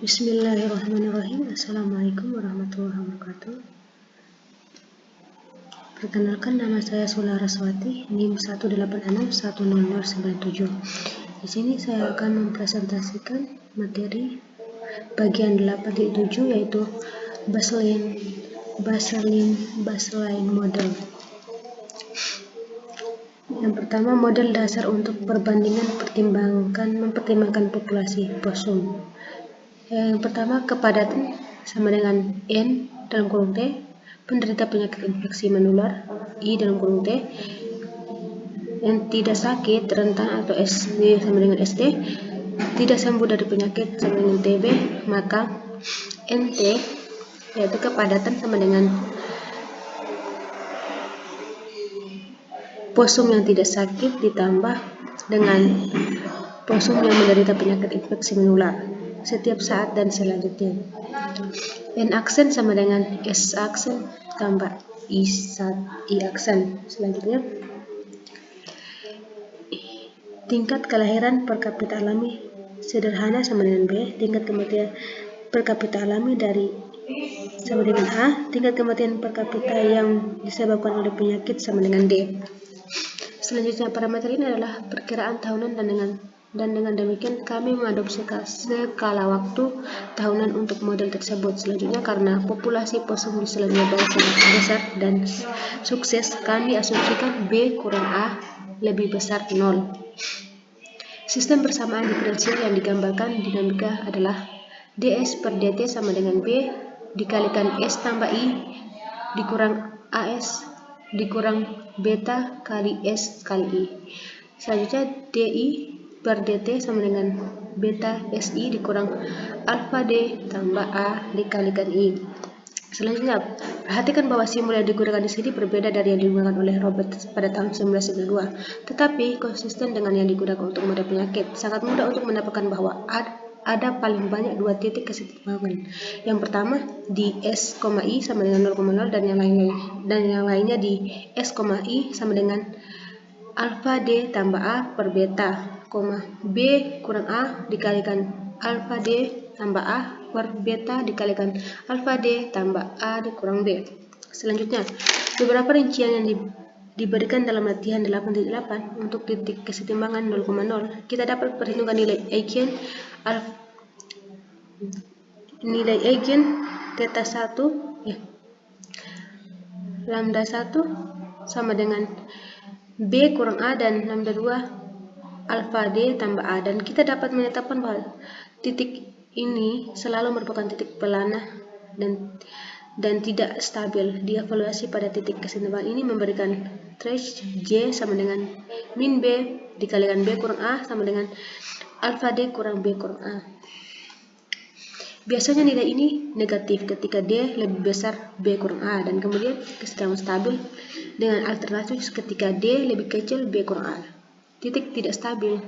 Bismillahirrahmanirrahim. Assalamualaikum warahmatullahi wabarakatuh. Perkenalkan, nama saya Sula Raswati, NIM 1861097. Di sini saya akan mempresentasikan materi bagian 8.7 yaitu baseline model. Yang pertama, model dasar untuk perbandingan mempertimbangkan populasi possum. Yang pertama, kepadatan sama dengan N dalam kurung T, penderita penyakit infeksi menular I dalam kurung T, yang tidak sakit, rentan atau SD sama dengan ST, tidak sembuh dari penyakit sama dengan TB, maka NT yaitu kepadatan sama dengan possum yang tidak sakit ditambah dengan possum yang menderita penyakit infeksi menular setiap saat dan selanjutnya. N aksen sama dengan S aksen tambah I aksen. Selanjutnya, tingkat kelahiran per kapita alami sederhana sama dengan B, tingkat kematian per kapita alami dari sama dengan A, tingkat kematian per kapita yang disebabkan oleh penyakit sama dengan D. Selanjutnya, parameter ini adalah perkiraan tahunan dan dengan demikian kami mengadopsi skala waktu tahunan untuk model tersebut. Selanjutnya, karena populasi possum di Selandia Baru sangat besar dan sukses, kami asumsikan B kurang A lebih besar 0. Sistem persamaan diferensial yang digambarkan dinamika adalah ds per dt sama dengan B dikalikan S tambah I dikurang AS dikurang beta kali S kali I. Selanjutnya, DI per DT sama dengan beta SI dikurang alfa D tambah A dikalikan I. Selanjutnya, perhatikan bahwa simbol yang digunakan di sini berbeda dari yang digunakan oleh Robert pada tahun 1992, tetapi konsisten dengan yang digunakan untuk model penyakit. Sangat mudah untuk mendapatkan bahwa ada paling banyak dua titik kesetimbangan. Yang pertama di S, I sama dengan 0,0 dan yang lainnya di S, I sama dengan alfa D tambah A per beta, B kurang A dikalikan alfa D tambah A per beta dikalikan alfa D tambah A dikurang B. Selanjutnya, beberapa rincian yang diberikan dalam latihan 8.8 untuk titik kesetimbangan 0,0. Kita dapat perhitungkan nilai eigen theta 1 lambda 1 sama dengan B kurang A dan lambda 2 alfa D tambah A, dan kita dapat menetapkan bahwa titik ini selalu merupakan titik pelana dan tidak stabil. Dievaluasi pada titik kesetimbangan ini memberikan threshold J sama dengan min B dikalikan B kurang A sama dengan alfa D kurang B kurang A. Biasanya nilai ini negatif ketika D lebih besar B kurang A, dan kemudian kesetimbangan stabil dengan alternatif ketika D lebih kecil B kurang A. Titik tidak stabil.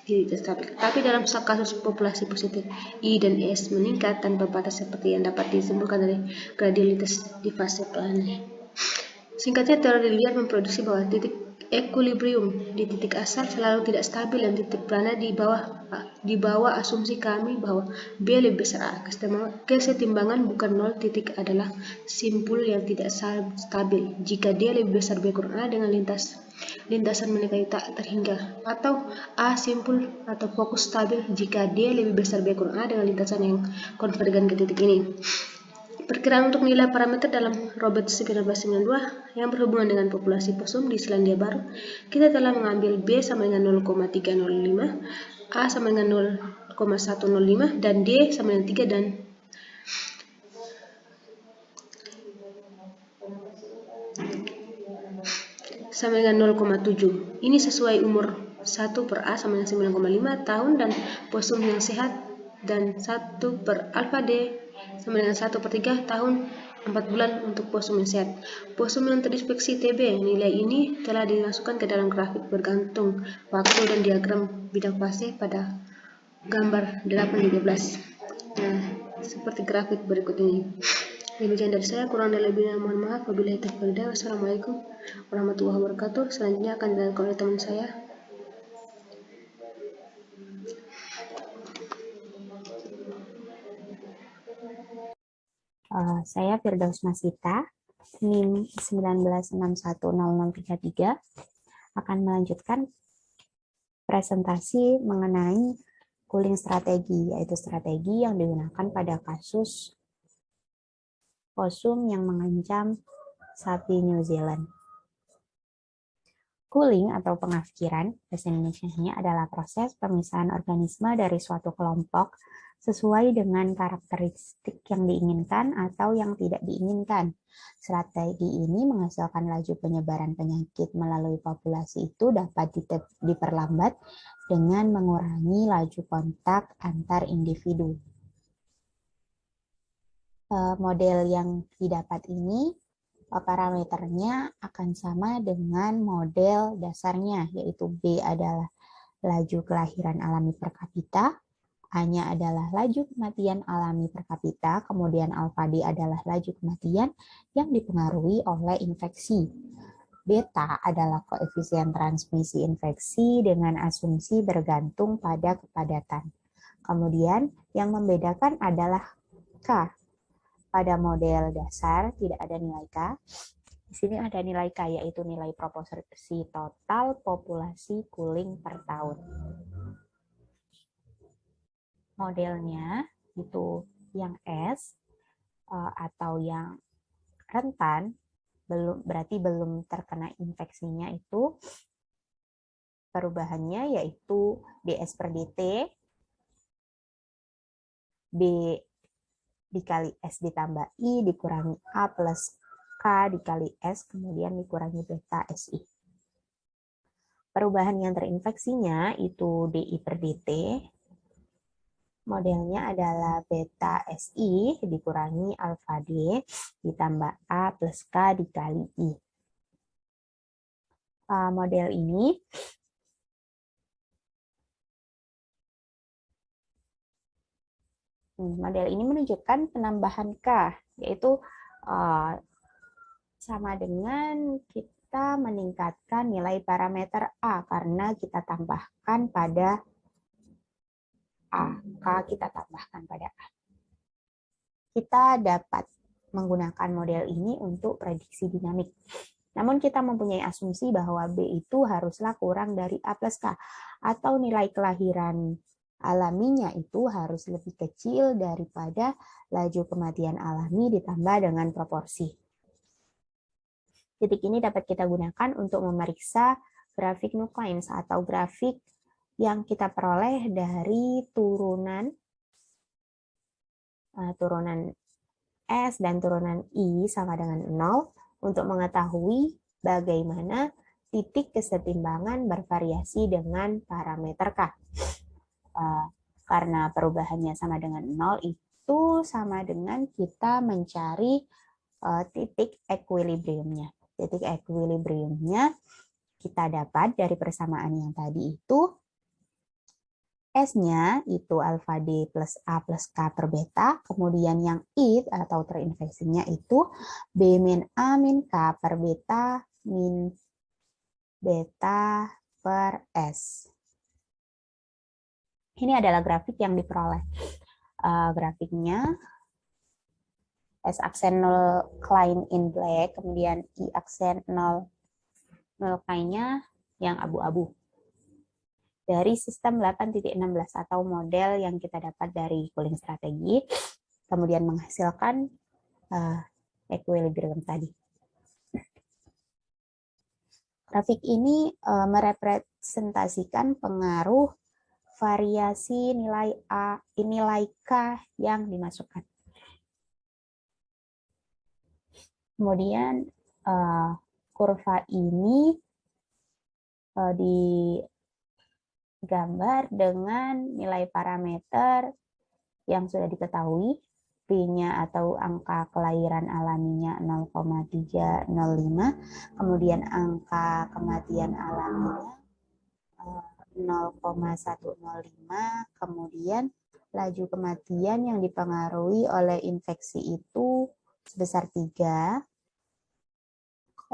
Tapi dalam kasus populasi positif I dan S meningkat tanpa batas seperti yang dapat disimpulkan dari gradialitas di fase pelana. Singkatnya, teori linear memproduksi bahwa titik equilibrium di titik asal selalu tidak stabil dan titik pelana di bawah asumsi kami bahwa B lebih besar A. Kesetimbangan bukan 0 titik adalah simpul yang tidak stabil jika D lebih besar B kurang A dengan lintasan mendekati tak terhingga, atau A simpul atau fokus stabil jika D lebih besar B kurang A dengan lintasan yang konvergen ke titik ini. Perkiraan untuk nilai parameter dalam Robert 1992 yang berhubungan dengan populasi possum di Selandia Baru, kita telah mengambil B sama dengan 0,305, A sama dengan 0,105, dan D sama dengan 3 dan sama dengan 0,7. Ini sesuai umur 1 per A sama dengan 9,5 tahun dan possum yang sehat, dan 1 per alfa D sama dengan 1 per 3 tahun 4 bulan untuk possum yang sehat. Possum yang terinfeksi TB, nilai ini telah dimasukkan ke dalam grafik bergantung waktu dan diagram bidang fase pada gambar 8.13. Nah, seperti grafik berikut ini. Demikian dari saya, kurang dan lebihnya mohon maaf. Wabillahi taufiq wal hidayah. Wassalamualaikum warahmatullahi wabarakatuh. Selanjutnya akan dilanjutkan oleh teman saya. Saya Firdaus Masita, NIM 19610033, akan melanjutkan presentasi mengenai cooling strategi, yaitu strategi yang digunakan pada kasus possum yang mengancam sapi New Zealand. Cooling atau pengafkiran, bahasa Indonesianya adalah proses pemisahan organisme dari suatu kelompok sesuai dengan karakteristik yang diinginkan atau yang tidak diinginkan. Strategi ini menghasilkan laju penyebaran penyakit melalui populasi itu dapat diperlambat dengan mengurangi laju kontak antar individu. Model yang didapat ini parameternya akan sama dengan model dasarnya, yaitu B adalah laju kelahiran alami per kapita, A-nya adalah laju kematian alami per kapita, kemudian alfa D adalah laju kematian yang dipengaruhi oleh infeksi. Beta adalah koefisien transmisi infeksi dengan asumsi bergantung pada kepadatan. Kemudian yang membedakan adalah K. Pada model dasar tidak ada nilai K. Di sini ada nilai K, yaitu nilai proporsi total populasi cooling per tahun. Modelnya itu yang S atau yang rentan, berarti belum terkena infeksinya, itu perubahannya yaitu DS per DT, B dikali S ditambah I dikurangi A plus K dikali S, kemudian dikurangi beta SI. Perubahan yang terinfeksinya itu DI per DT, modelnya adalah beta SI dikurangi alfa D ditambah A plus K dikali I. Model ini menunjukkan penambahan K, yaitu sama dengan kita meningkatkan nilai parameter A karena kita tambahkan pada A. K kita tambahkan pada A. Kita dapat menggunakan model ini untuk prediksi dinamik. Namun kita mempunyai asumsi bahwa B itu haruslah kurang dari A plus K, atau nilai kelahiran alaminya itu harus lebih kecil daripada laju kematian alami ditambah dengan proporsi. Titik ini dapat kita gunakan untuk memeriksa grafik nucleins atau grafik yang kita peroleh dari turunan S dan turunan I sama dengan 0 untuk mengetahui bagaimana titik kesetimbangan bervariasi dengan parameter K. Karena perubahannya sama dengan 0, itu sama dengan kita mencari titik equilibriumnya. Titik equilibriumnya kita dapat dari persamaan yang tadi itu. S-nya itu alfa D plus A plus K per beta, kemudian yang I atau terinfeksinya itu B min A min K per beta min beta per S. Ini adalah grafik yang diperoleh. Grafiknya S aksen 0 Klein in black, kemudian I aksen 0 Klein-nya yang abu-abu. Dari sistem 8.16 atau model yang kita dapat dari cooling strategi, kemudian menghasilkan equilibrium tadi. Grafik ini merepresentasikan pengaruh variasi nilai K yang dimasukkan. Kemudian kurva ini digambar dengan nilai parameter yang sudah diketahui, P-nya atau angka kelahiran alaminya 0,305, kemudian angka kematian alaminya 0,105, kemudian laju kematian yang dipengaruhi oleh infeksi itu sebesar 3,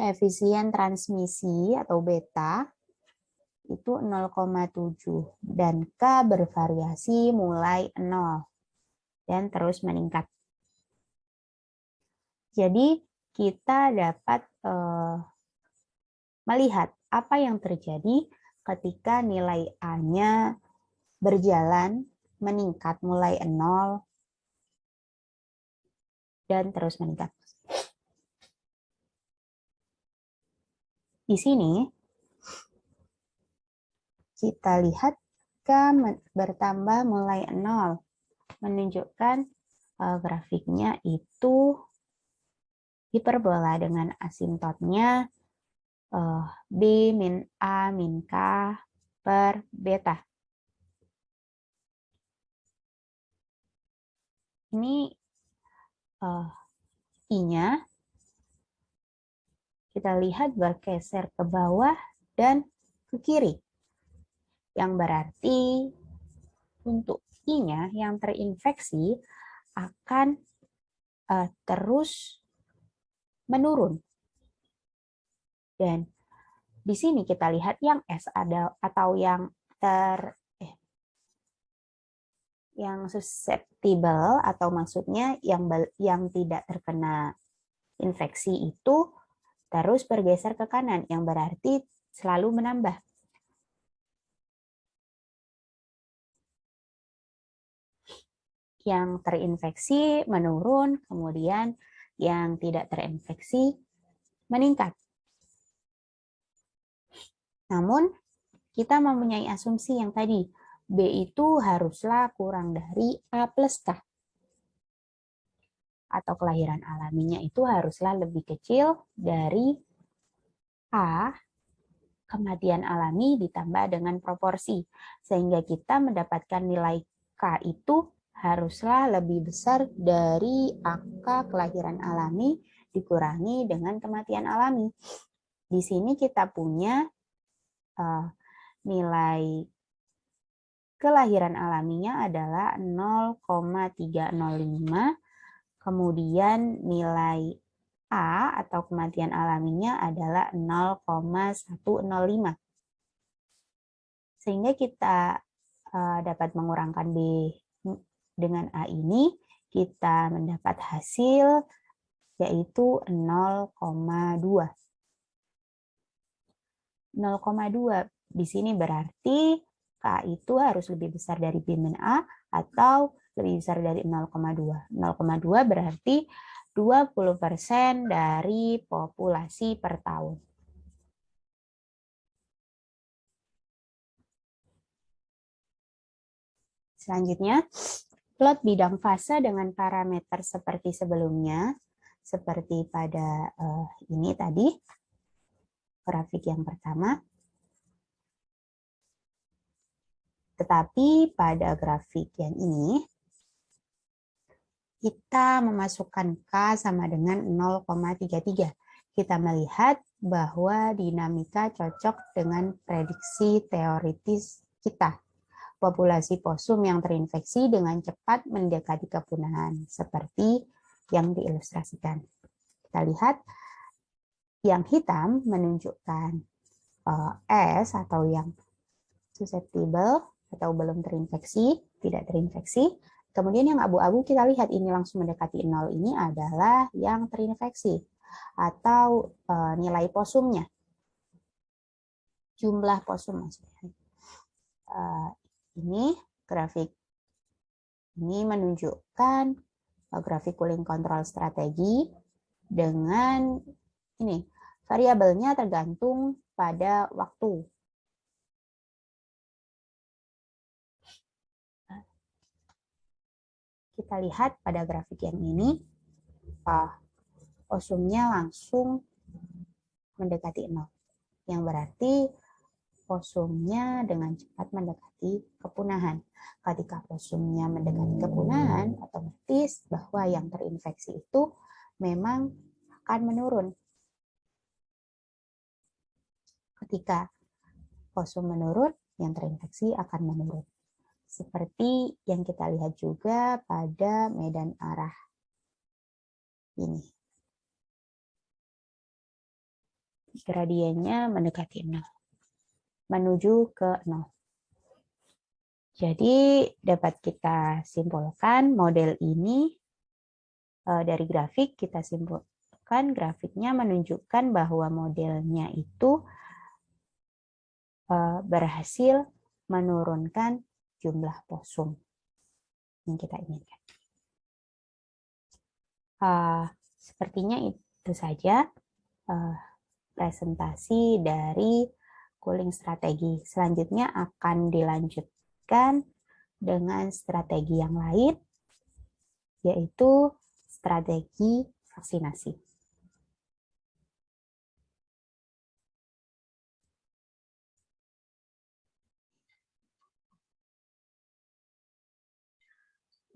efisien transmisi atau beta itu 0,7, dan K bervariasi mulai 0 dan terus meningkat. Jadi kita dapat melihat apa yang terjadi ketika nilai A-nya berjalan meningkat mulai 0 dan terus meningkat. Di sini kita lihat K bertambah mulai 0, menunjukkan grafiknya itu hiperbola dengan asimptotnya B min A min K per beta. Ini I-nya kita lihat bergeser ke bawah dan ke kiri. Yang berarti untuk I-nya yang terinfeksi akan terus menurun. Dan di sini kita lihat yang S ada atau yang yang susceptible atau maksudnya yang tidak terkena infeksi itu terus bergeser ke kanan, yang berarti selalu menambah. Yang terinfeksi menurun, kemudian yang tidak terinfeksi meningkat. Namun, kita mempunyai asumsi yang tadi, B itu haruslah kurang dari A plus K. Atau kelahiran alaminya itu haruslah lebih kecil dari A kematian alami ditambah dengan proporsi. Sehingga kita mendapatkan nilai K itu haruslah lebih besar dari angka kelahiran alami dikurangi dengan kematian alami. Di sini kita punya nilai kelahiran alaminya adalah 0,305, kemudian nilai A atau kematian alaminya adalah 0,105. Sehingga kita dapat mengurangkan B dengan A ini, kita mendapat hasil yaitu 0,2. 0,2 di sini berarti K itu harus lebih besar dari B min A atau lebih besar dari 0,2. 0,2 berarti 20% dari populasi per tahun. Selanjutnya, plot bidang fase dengan parameter seperti sebelumnya, seperti pada ini tadi, grafik yang pertama. Tetapi pada grafik yang ini, kita memasukkan K sama dengan 0,33. Kita melihat bahwa dinamika cocok dengan prediksi teoritis kita. Populasi posum yang terinfeksi dengan cepat mendekati kepunahan, seperti yang diilustrasikan. Kita lihat yang hitam menunjukkan S atau yang susceptible atau belum terinfeksi, tidak terinfeksi. Kemudian yang abu-abu kita lihat ini langsung mendekati 0 ini adalah yang terinfeksi atau nilai posumnya. Jumlah posum maksudnya. Ini grafik ini menunjukkan grafik cooling control strategi dengan ini variabelnya tergantung pada waktu. Kita lihat pada grafik yang ini, posumnya langsung mendekati 0. Yang berarti posumnya dengan cepat mendekati kepunahan. Ketika posumnya mendekati kepunahan, otomatis bahwa yang terinfeksi itu memang akan menurun. Ketika posum menurun, yang terinfeksi akan menurun. Seperti yang kita lihat juga pada medan arah ini. Gradiennya mendekati 0. Menuju ke 0. Jadi dapat kita simpulkan model ini dari grafik kita simpulkan grafiknya menunjukkan bahwa modelnya itu berhasil menurunkan jumlah posum yang kita inginkan. Sepertinya itu saja presentasi dari cooling strategi. Selanjutnya akan dilanjutkan dengan strategi yang lain, yaitu strategi vaksinasi.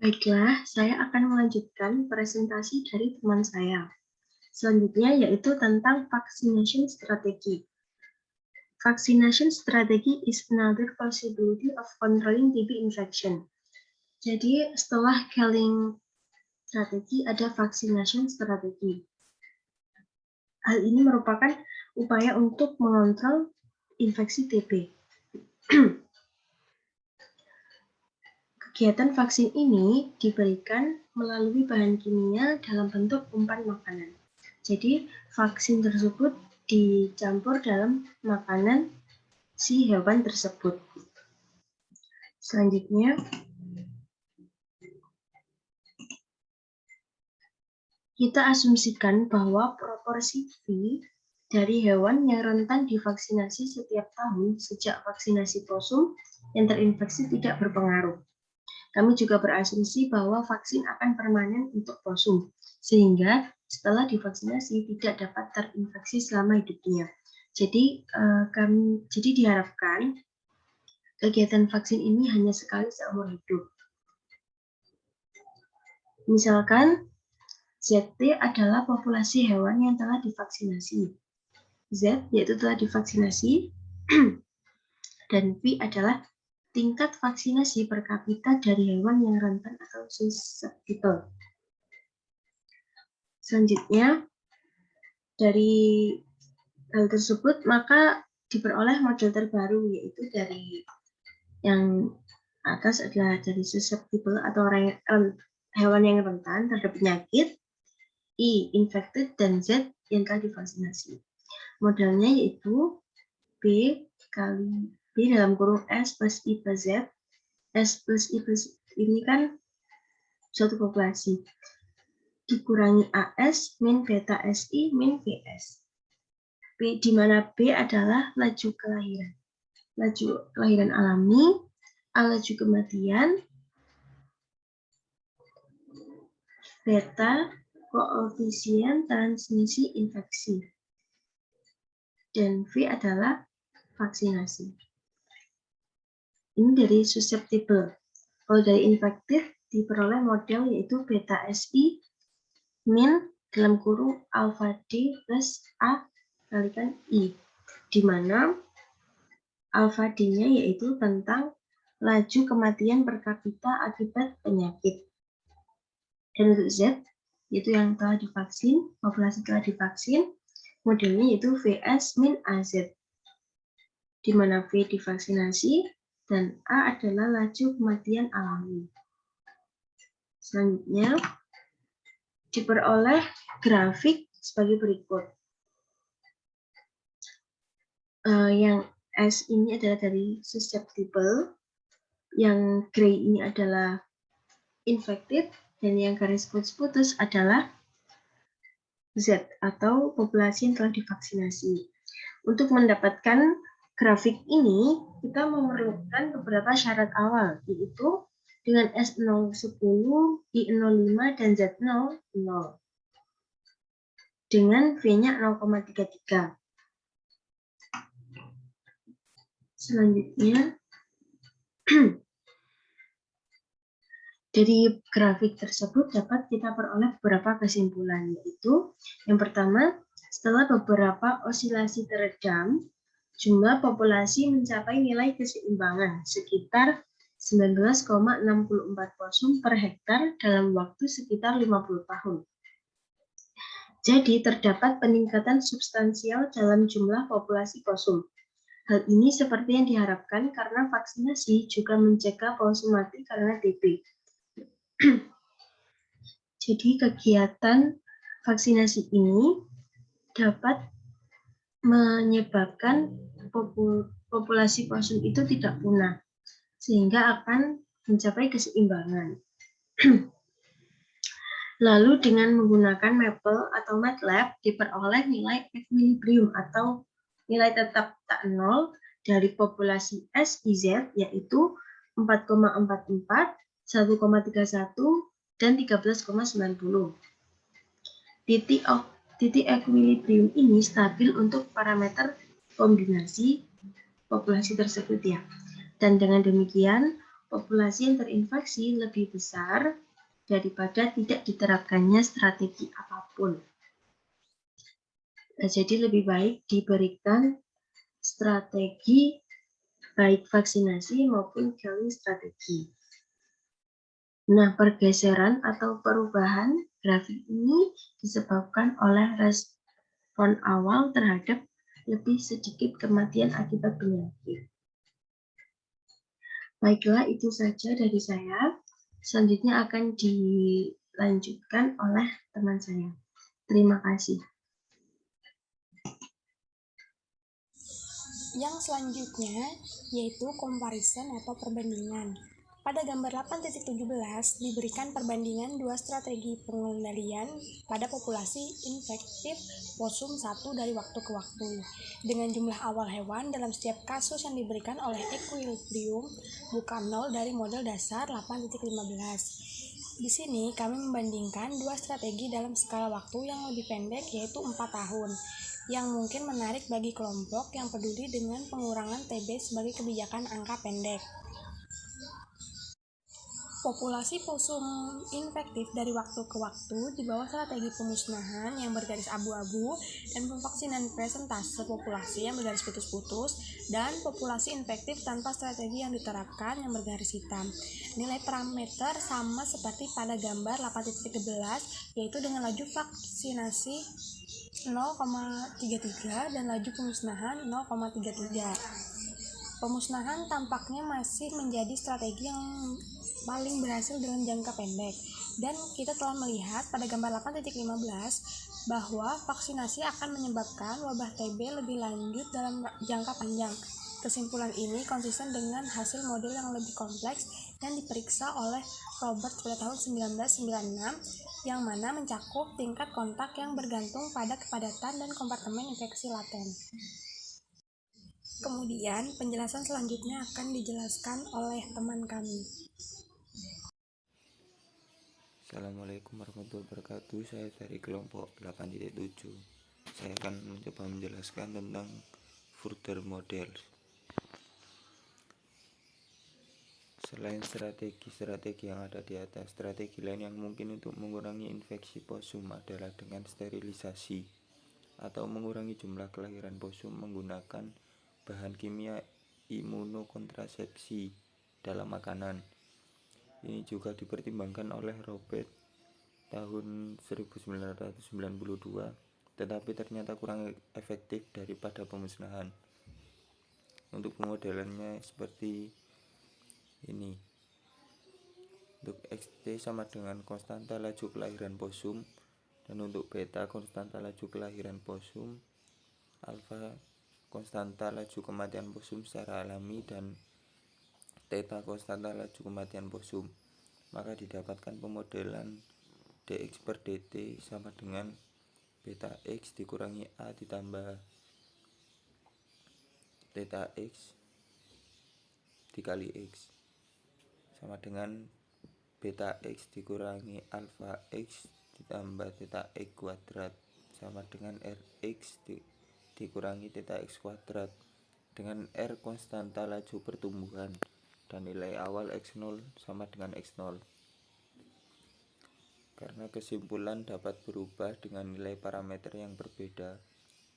Baiklah, saya akan melanjutkan presentasi dari teman saya. Selanjutnya yaitu tentang vaccination strategy. Vaccination strategy is another possibility of controlling TB infection. Jadi setelah killing strategi ada vaccination strategi. Hal ini merupakan upaya untuk mengontrol infeksi TB. Kegiatan vaksin ini diberikan melalui bahan kimia dalam bentuk umpan makanan. Jadi, vaksin tersebut dicampur dalam makanan si hewan tersebut. Selanjutnya, kita asumsikan bahwa proporsi V dari hewan yang rentan divaksinasi setiap tahun sejak vaksinasi posum yang terinfeksi tidak berpengaruh. Kami juga berasumsi bahwa vaksin akan permanen untuk posum, sehingga setelah divaksinasi tidak dapat terinfeksi selama hidupnya. Jadi diharapkan kegiatan vaksin ini hanya sekali seumur hidup. Misalkan ZT adalah populasi hewan yang telah divaksinasi. Z yaitu telah divaksinasi dan V adalah tingkat vaksinasi per kapita dari hewan yang rentan atau susceptible. Selanjutnya, dari hal tersebut maka diperoleh model terbaru, yaitu dari yang atas adalah dari susceptible atau hewan yang rentan terhadap penyakit, I infected, dan Z yang telah divaksinasi. Modelnya yaitu B kali B dalam kurung S plus I plus Z. S plus I plus ini kan suatu populasi. Dikurangi AS min beta SI min VS. B, di mana B adalah laju kelahiran. Laju kelahiran alami, A laju kematian, beta koefisien transmisi infeksi, dan V adalah vaksinasi. Ini dari susceptible. Kalau dari infektif diperoleh model yaitu beta SI min dalam kurung alpha D plus A kalikan I, di mana alpha D-nya yaitu tentang laju kematian per kapita akibat penyakit. Dan untuk Z, yaitu yang telah divaksin, populasi telah divaksin, modelnya yaitu VS min AZ, di mana V divaksinasi dan A adalah laju kematian alami. Selanjutnya, diperoleh grafik sebagai berikut. Yang S ini adalah dari susceptible, yang gray ini adalah infected, dan yang garis putus adalah Z atau populasi yang telah divaksinasi. Untuk mendapatkan grafik ini, kita memerlukan beberapa syarat awal, yaitu dengan S0 10, I05, dan Z0 0. Dengan V-nya 0,33. Selanjutnya, dari grafik tersebut dapat kita peroleh beberapa kesimpulan, yaitu yang pertama, setelah beberapa osilasi teredam, jumlah populasi mencapai nilai keseimbangan sekitar 19,64 posum per hektar dalam waktu sekitar 50 tahun. Jadi terdapat peningkatan substansial dalam jumlah populasi posum. Hal ini seperti yang diharapkan karena vaksinasi juga mencegah posum mati karena TB. Jadi kegiatan vaksinasi ini dapat menyebabkan populasi possum itu tidak punah, sehingga akan mencapai keseimbangan. Lalu dengan menggunakan Maple atau MATLAB diperoleh nilai equilibrium atau nilai tetap tak nol dari populasi SIZ, yaitu 4,44, 1,31, dan 13,90. Titik equilibrium ini stabil untuk parameter kombinasi populasi tersebut ya. Dan dengan demikian, populasi yang terinfeksi lebih besar daripada tidak diterapkannya strategi apapun. Nah, jadi lebih baik diberikan strategi baik vaksinasi maupun killing strategi. Nah, pergeseran atau perubahan grafik ini disebabkan oleh respon awal terhadap lebih sedikit kematian akibat penyakit. Baiklah, itu saja dari saya. Selanjutnya akan dilanjutkan oleh teman saya. Terima kasih. Yang selanjutnya yaitu comparison atau perbandingan. Pada gambar 8.17 diberikan perbandingan dua strategi pengendalian pada populasi infektif possum 1 dari waktu ke waktu dengan jumlah awal hewan dalam setiap kasus yang diberikan oleh equilibrium bukan 0 dari model dasar 8.15. Di sini kami membandingkan dua strategi dalam skala waktu yang lebih pendek yaitu 4 tahun yang mungkin menarik bagi kelompok yang peduli dengan pengurangan TB sebagai kebijakan angka pendek. Populasi possum infektif dari waktu ke waktu di bawah strategi pemusnahan yang bergaris abu-abu dan pemvaksinan presentase populasi yang bergaris putus-putus dan populasi infektif tanpa strategi yang diterapkan yang bergaris hitam. Nilai parameter sama seperti pada gambar 8.11 yaitu dengan laju vaksinasi 0,33 dan laju pemusnahan 0,33. Pemusnahan tampaknya masih menjadi strategi yang paling berhasil dalam jangka pendek, dan kita telah melihat pada gambar 8.15 bahwa vaksinasi akan menyebabkan wabah TB lebih lanjut dalam jangka panjang. Kesimpulan ini konsisten dengan hasil model yang lebih kompleks yang diperiksa oleh Robert pada tahun 1996 yang mana mencakup tingkat kontak yang bergantung pada kepadatan dan kompartemen infeksi laten. Kemudian penjelasan selanjutnya akan dijelaskan oleh teman kami. Assalamualaikum warahmatullahi wabarakatuh. Saya dari kelompok 8.7. Saya akan mencoba menjelaskan tentang further model. Selain strategi yang ada di atas, strategi lain yang mungkin untuk mengurangi infeksi possum adalah dengan sterilisasi atau mengurangi jumlah kelahiran possum menggunakan bahan kimia imunokontrasepsi dalam makanan. Ini juga dipertimbangkan oleh Robert tahun 1992, tetapi ternyata kurang efektif daripada pemusnahan. Untuk pemodelannya seperti ini. Untuk XT sama dengan konstanta laju kelahiran possum, dan untuk beta konstanta laju kelahiran possum, alfa konstanta laju kematian possum secara alami, dan theta konstanta laju kematian possum. Maka didapatkan pemodelan dx per dt sama dengan beta x dikurangi a ditambah theta x dikali x sama dengan beta x dikurangi alfa x ditambah theta x kuadrat sama dengan rx dikurangi theta x kuadrat dengan r konstanta laju pertumbuhan dan nilai awal x0 sama dengan x0. Karena kesimpulan dapat berubah dengan nilai parameter yang berbeda,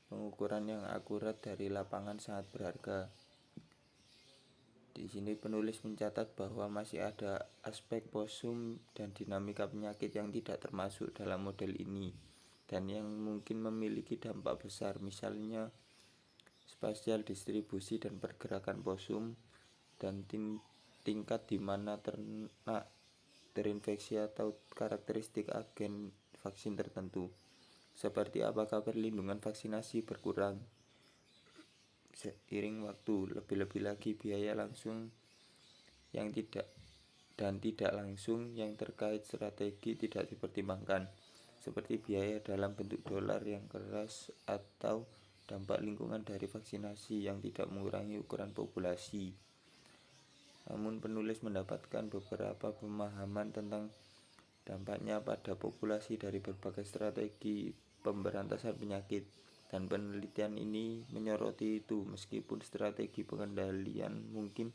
pengukuran yang akurat dari lapangan sangat berharga. Di sini penulis mencatat bahwa masih ada aspek possum dan dinamika penyakit yang tidak termasuk dalam model ini dan yang mungkin memiliki dampak besar, misalnya spasial distribusi dan pergerakan possum dan tingkat di mana ternak terinfeksi atau karakteristik agen vaksin tertentu, seperti apakah perlindungan vaksinasi berkurang seiring waktu. Lebih-lebih lagi biaya langsung yang tidak langsung yang terkait strategi tidak dipertimbangkan, seperti biaya dalam bentuk dolar yang keras atau dampak lingkungan dari vaksinasi yang tidak mengurangi ukuran populasi. Namun penulis mendapatkan beberapa pemahaman tentang dampaknya pada populasi dari berbagai strategi pemberantasan penyakit, dan penelitian ini menyoroti itu. Meskipun strategi pengendalian mungkin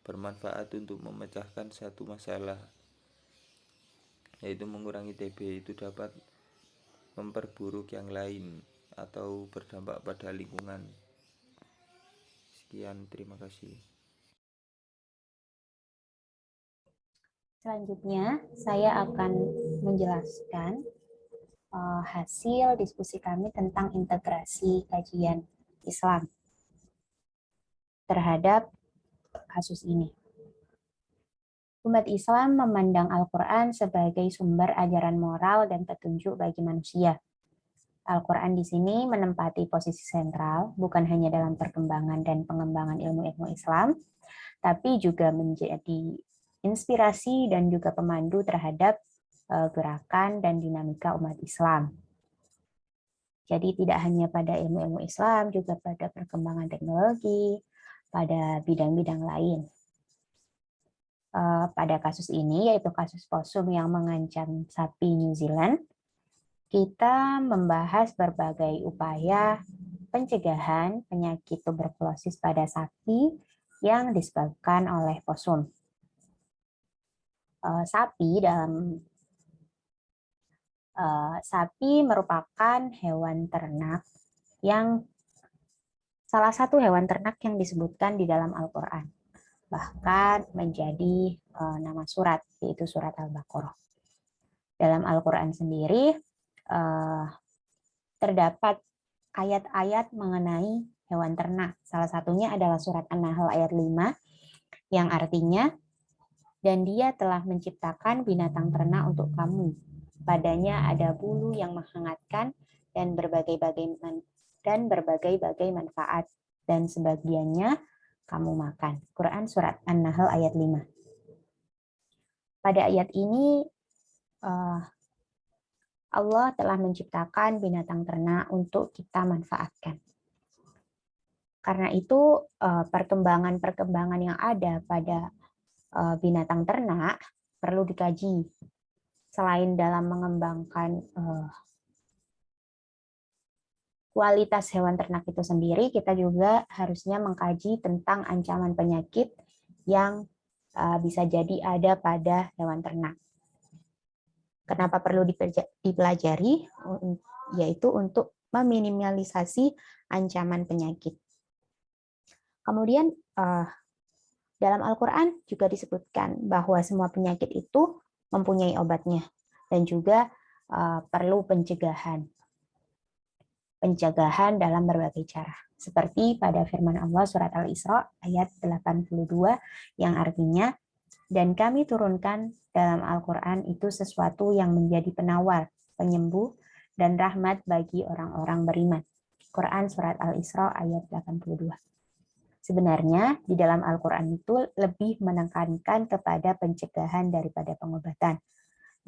bermanfaat untuk memecahkan satu masalah, yaitu mengurangi TB, itu dapat memperburuk yang lain atau berdampak pada lingkungan. Sekian, terima kasih. Selanjutnya, saya akan menjelaskan hasil diskusi kami tentang integrasi kajian Islam terhadap kasus ini. Umat Islam memandang Al-Quran sebagai sumber ajaran moral dan petunjuk bagi manusia. Al-Quran di sini menempati posisi sentral, bukan hanya dalam perkembangan dan pengembangan ilmu-ilmu Islam, tapi juga menjadi inspirasi dan juga pemandu terhadap gerakan dan dinamika umat Islam. Jadi tidak hanya pada ilmu-ilmu Islam, juga pada perkembangan teknologi, pada bidang-bidang lain. Pada kasus ini, yaitu kasus posum yang mengancam sapi New Zealand, kita membahas berbagai upaya pencegahan penyakit tuberkulosis pada sapi yang disebabkan oleh posum. Sapi merupakan hewan ternak yang salah satu hewan ternak yang disebutkan di dalam Al-Quran, bahkan menjadi nama surat, yaitu surat Al-Baqarah. Dalam Al-Quran sendiri terdapat ayat-ayat mengenai hewan ternak. Salah satunya adalah surat An-Nahl ayat 5 yang artinya, dan Dia telah menciptakan binatang ternak untuk kamu. Padanya ada bulu yang menghangatkan dan berbagai-bagai manfaat, dan sebagiannya kamu makan. Quran surat An-Nahl ayat 5. Pada ayat ini Allah telah menciptakan binatang ternak untuk kita manfaatkan. Karena itu perkembangan-perkembangan yang ada pada binatang ternak perlu dikaji. Selain dalam mengembangkan kualitas hewan ternak itu sendiri, kita juga harusnya mengkaji tentang ancaman penyakit yang bisa jadi ada pada hewan ternak. Kenapa perlu dipelajari? Yaitu untuk meminimalisasi ancaman penyakit. Kemudian dalam Al-Quran juga disebutkan bahwa semua penyakit itu mempunyai obatnya dan juga perlu pencegahan dalam berbagai cara. Seperti pada firman Allah surat Al-Isra ayat 82 yang artinya, dan kami turunkan dalam Al-Quran itu sesuatu yang menjadi penawar, penyembuh, dan rahmat bagi orang-orang beriman. Quran surat Al-Isra ayat 82. Sebenarnya di dalam Al-Quran itu lebih menekankan kepada pencegahan daripada pengobatan.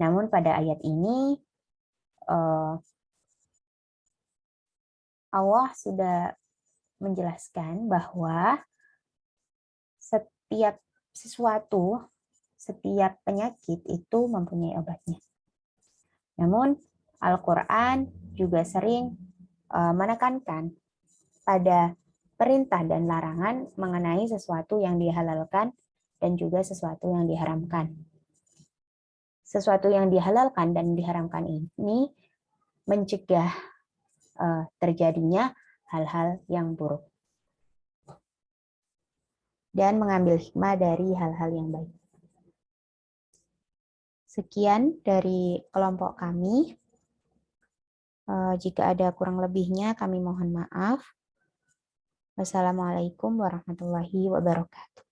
Namun pada ayat ini Allah sudah menjelaskan bahwa setiap penyakit itu mempunyai obatnya. Namun Al-Quran juga sering menekankan pada perintah dan larangan mengenai sesuatu yang dihalalkan dan juga sesuatu yang diharamkan. Sesuatu yang dihalalkan dan diharamkan ini mencegah terjadinya hal-hal yang buruk dan mengambil hikmah dari hal-hal yang baik. Sekian dari kelompok kami. Jika ada kurang lebihnya, kami mohon maaf. Wassalamualaikum warahmatullahi wabarakatuh.